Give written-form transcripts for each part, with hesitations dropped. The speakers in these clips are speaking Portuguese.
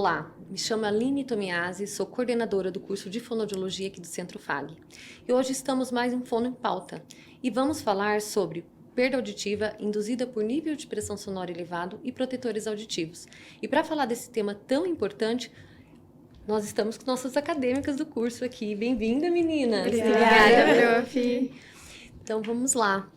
Olá, me chamo Aline Tomiasi, sou coordenadora do curso de Fonoaudiologia aqui do Centro FAG. E hoje estamos mais um Fono em Pauta e vamos falar sobre perda auditiva induzida por nível de pressão sonora elevado e protetores auditivos. E para falar desse tema tão importante, nós estamos com nossas acadêmicas do curso aqui. Bem-vinda, meninas! Obrigada, prof. Então, vamos lá.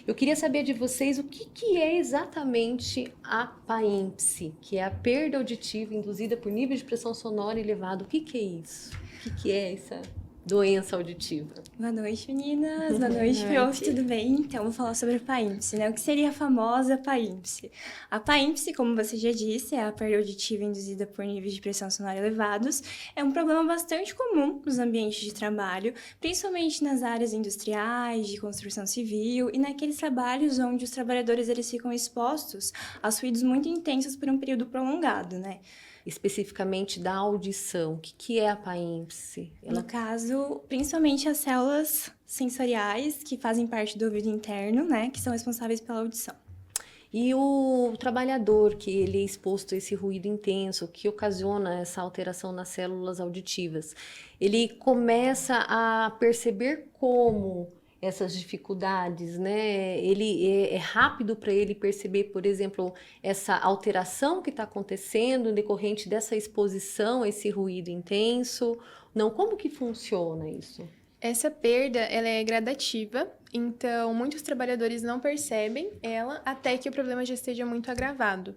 Eu queria saber de vocês o que é exatamente a PAIMPSE, que é a perda auditiva induzida por nível de pressão sonora elevado. O que é isso? O que é essa doença auditiva? Boa noite, meninas. Boa noite, prof. Tudo bem? Então, vou falar sobre a PAIMPSE, né? O que seria a famosa PAIMPSE? A PAIMPSE, como você já disse, é a perda auditiva induzida por níveis de pressão sonora elevados. É um problema bastante comum nos ambientes de trabalho, principalmente nas áreas industriais, de construção civil e naqueles trabalhos onde os trabalhadores eles ficam expostos a ruídos muito intensos por um período prolongado, né? Especificamente da audição, o que é a PAIMPSE? No caso, principalmente as células sensoriais que fazem parte do ouvido interno, né, que são responsáveis pela audição. E o trabalhador que ele é exposto a esse ruído intenso, que ocasiona essa alteração nas células auditivas, ele começa a perceber como essas dificuldades, né? Ele é rápido para ele perceber, por exemplo, essa alteração que está acontecendo decorrente dessa exposição a esse ruído intenso. Não, como que funciona isso? Essa perda, ela é gradativa, então muitos trabalhadores não percebem ela até que o problema já esteja muito agravado.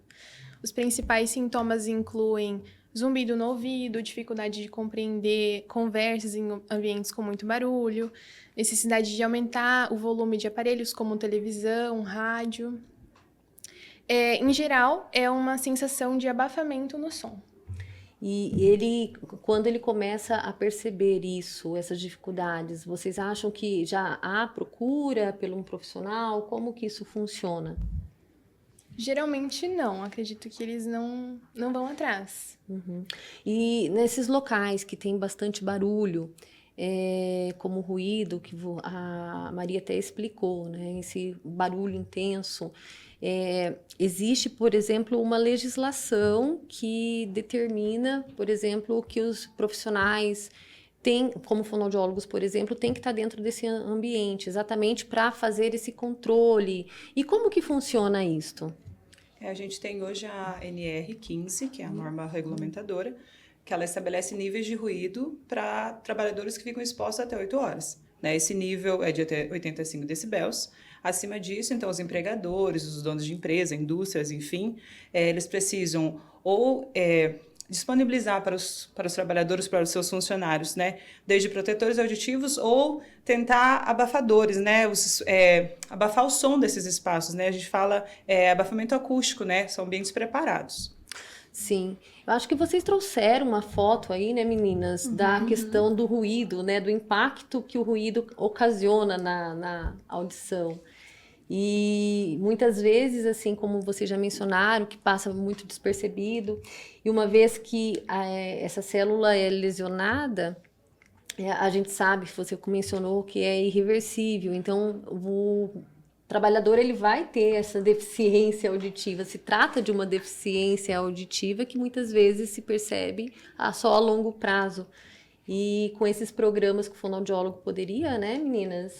Os principais sintomas incluem zumbido no ouvido, dificuldade de compreender conversas em ambientes com muito barulho, necessidade de aumentar o volume de aparelhos como televisão, rádio. Em geral, é uma sensação de abafamento no som. E ele, quando ele começa a perceber isso, essas dificuldades, vocês acham que já há procura pelo um profissional? Como que isso funciona? Geralmente não, acredito que eles não vão atrás. Uhum. E nesses locais que tem bastante barulho, como ruído, que a Maria até explicou, né? Esse barulho intenso, existe, por exemplo, uma legislação que determina, por exemplo, que os profissionais como fonoaudiólogos, por exemplo, tem que estar dentro desse ambiente, exatamente para fazer esse controle. E como que funciona isto? A gente tem hoje a NR15, que é a norma regulamentadora, que ela estabelece níveis de ruído para trabalhadores que ficam expostos até 8 horas. Né? Esse nível é de até 85 decibéis. Acima disso, então, os empregadores, os donos de empresa, indústrias, enfim, eles precisam ou disponibilizar para os trabalhadores, para os seus funcionários, né, desde protetores auditivos ou tentar abafadores, né, abafar o som desses espaços, né, a gente fala abafamento acústico, né, são ambientes preparados. Sim, eu acho que vocês trouxeram uma foto aí, né, meninas, da questão do ruído, né, do impacto que o ruído ocasiona na audição. E muitas vezes, assim como vocês já mencionaram, que passa muito despercebido, e uma vez que essa célula é lesionada, a gente sabe, você mencionou, que é irreversível, então o trabalhador ele vai ter essa deficiência auditiva, se trata de uma deficiência auditiva que muitas vezes se percebe só a longo prazo. E com esses programas que o fonoaudiólogo poderia, né, meninas,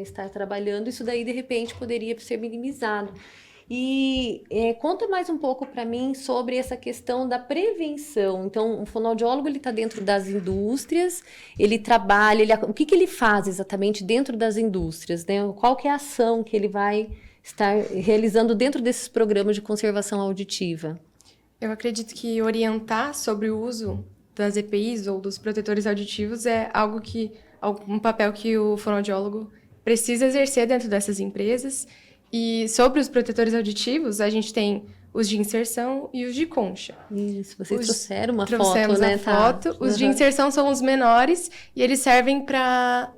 estar trabalhando, isso daí, de repente, poderia ser minimizado. E conta mais um pouco para mim sobre essa questão da prevenção. Então, o fonoaudiólogo ele está dentro das indústrias, ele trabalha, o que ele faz exatamente dentro das indústrias, né? Qual que é a ação que ele vai estar realizando dentro desses programas de conservação auditiva? Eu acredito que orientar sobre o uso das EPIs ou dos protetores auditivos é um papel que o fonoaudiólogo precisa exercer dentro dessas empresas. E sobre os protetores auditivos, a gente tem os de inserção e os de concha. Isso, vocês trouxeram uma Trouxemos foto, né? A foto. Os de inserção são os menores e eles servem para...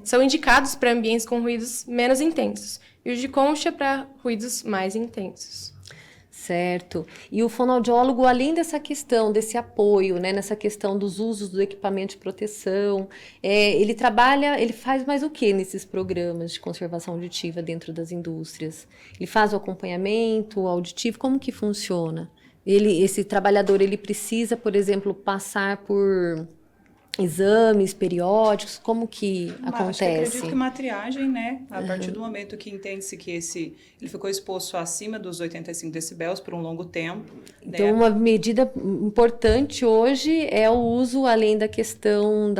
são indicados para ambientes com ruídos menos intensos. E os de concha para ruídos mais intensos. Certo. E o fonoaudiólogo, além dessa questão, desse apoio, né, nessa questão dos usos do equipamento de proteção, ele faz mais o que nesses programas de conservação auditiva dentro das indústrias? Ele faz o acompanhamento auditivo? Como que funciona? esse trabalhador, ele precisa, por exemplo, passar por exames periódicos? Como que acontece? Eu acredito que uma triagem, né? A partir do momento que entende-se que ele ficou exposto acima dos 85 decibéis por um longo tempo. Então, né? uma medida importante hoje é o uso, além da questão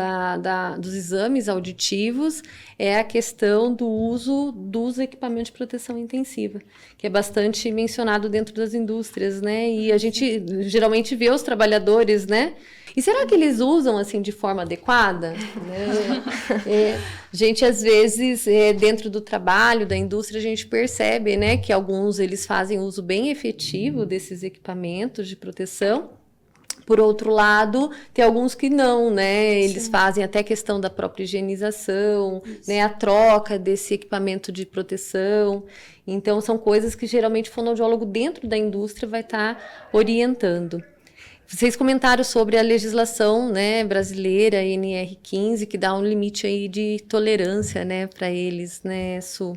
dos exames auditivos, é a questão do uso dos equipamentos de proteção intensiva, que é bastante mencionado dentro das indústrias, né? E a gente geralmente vê os trabalhadores, né? E será que eles usam, assim, de forma adequada? Né? Gente, às vezes, dentro do trabalho, da indústria, a gente percebe, né, que alguns, eles fazem uso bem efetivo desses equipamentos de proteção. Por outro lado, tem alguns que não, né? Eles fazem até questão da própria higienização, né? A troca desse equipamento de proteção. Então, são coisas que, geralmente, o fonoaudiólogo dentro da indústria vai estar orientando. Vocês comentaram sobre a legislação, né, brasileira, NR15, que dá um limite aí de tolerância, né, para eles, né, Su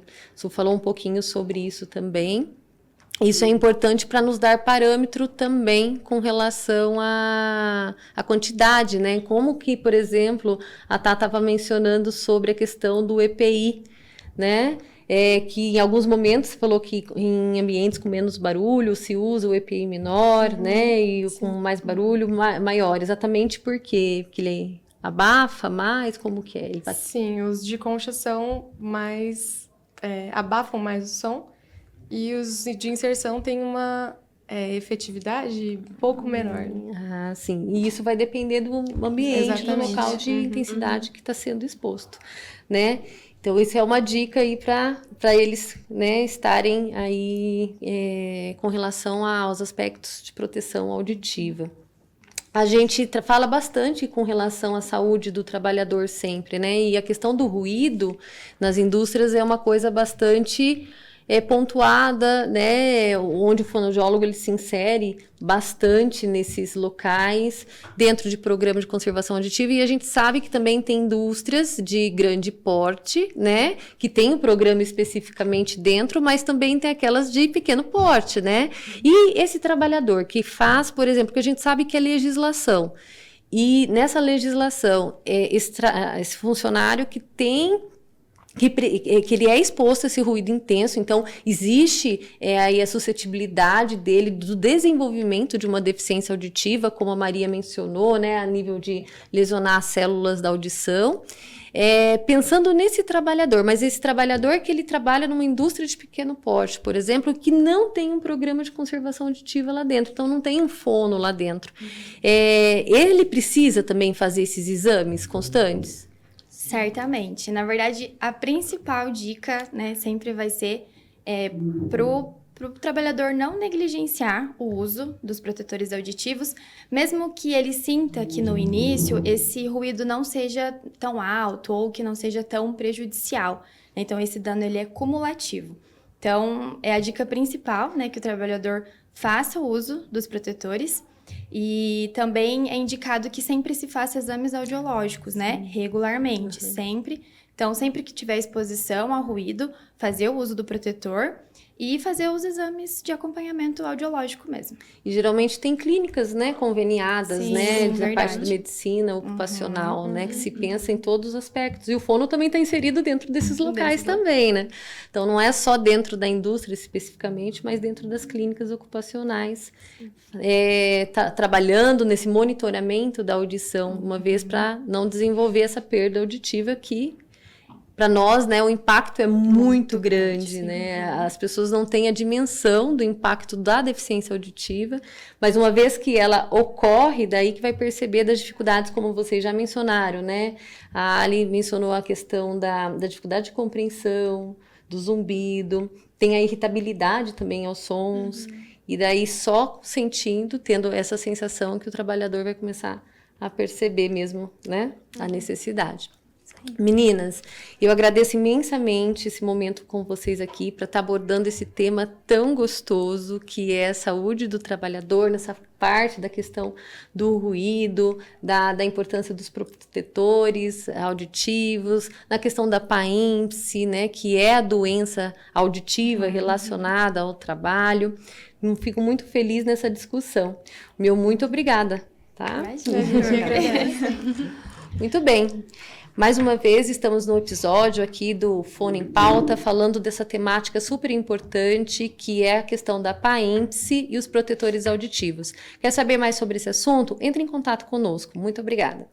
falou um pouquinho sobre isso também. Isso é importante para nos dar parâmetro também com relação à quantidade, né, como que, por exemplo, a Tata estava mencionando sobre a questão do EPI, né, que em alguns momentos você falou que em ambientes com menos barulho se usa o EPI menor, né? E com mais barulho, maior. Exatamente por quê? Porque ele abafa mais? Como que é? Sim, os de concha são mais... abafam mais o som. E os de inserção têm uma efetividade um pouco menor. Ah, sim. E isso vai depender do ambiente, Exatamente. do local de intensidade que está sendo exposto, né? Então, isso é uma dica aí para eles, né, estarem aí com relação aos aspectos de proteção auditiva. A gente fala bastante com relação à saúde do trabalhador sempre, né? E a questão do ruído nas indústrias é uma coisa bastante pontuada, né, onde o fonoaudiólogo ele se insere bastante nesses locais, dentro de programas de conservação auditiva, e a gente sabe que também tem indústrias de grande porte, né, que tem um programa especificamente dentro, mas também tem aquelas de pequeno porte, né, e esse trabalhador que faz, por exemplo, que a gente sabe que é legislação, e nessa legislação, esse funcionário que tem que ele é exposto a esse ruído intenso, então existe aí a suscetibilidade dele do desenvolvimento de uma deficiência auditiva, como a Maria mencionou, né, a nível de lesionar as células da audição. Pensando nesse trabalhador, mas esse trabalhador que ele trabalha numa indústria de pequeno porte, por exemplo, que não tem um programa de conservação auditiva lá dentro, então não tem um fono lá dentro. Ele precisa também fazer esses exames constantes? Certamente. Na verdade, a principal dica, né, sempre vai ser pro trabalhador não negligenciar o uso dos protetores auditivos, mesmo que ele sinta que no início esse ruído não seja tão alto ou que não seja tão prejudicial. Então, esse dano ele é cumulativo. Então, é a dica principal, né, que o trabalhador faça o uso dos protetores. E também é indicado que sempre se faça exames audiológicos, né? Regularmente, sempre. Então, sempre que tiver exposição ao ruído, fazer o uso do protetor e fazer os exames de acompanhamento audiológico mesmo. E geralmente tem clínicas, né, conveniadas, Sim, né, da verdade. parte da medicina ocupacional, né, que se pensa em todos os aspectos. E o fono também está inserido dentro desses locais também, né? Então, não é só dentro da indústria especificamente, mas dentro das clínicas ocupacionais, trabalhando nesse monitoramento da audição, uma vez para não desenvolver essa perda auditiva que para nós, né, o impacto é muito grande, né? As pessoas não têm a dimensão do impacto da deficiência auditiva, mas uma vez que ela ocorre, daí que vai perceber das dificuldades, como vocês já mencionaram, né? A Ali mencionou a questão da dificuldade de compreensão, do zumbido, tem a irritabilidade também aos sons, e daí só sentindo, tendo essa sensação que o trabalhador vai começar a perceber mesmo, né, a necessidade. Meninas, eu agradeço imensamente esse momento com vocês aqui para estar abordando esse tema tão gostoso que é a saúde do trabalhador, nessa parte da questão do ruído, da importância dos protetores auditivos, na questão da PAIMPSE, né, que é a doença auditiva relacionada ao trabalho. Eu fico muito feliz nessa discussão. Meu muito obrigada, tá? Muito bem. Mais uma vez, estamos no episódio aqui do Fone em Pauta, falando dessa temática super importante, que é a questão da PAIMPSE e os protetores auditivos. Quer saber mais sobre esse assunto? Entre em contato conosco. Muito obrigada.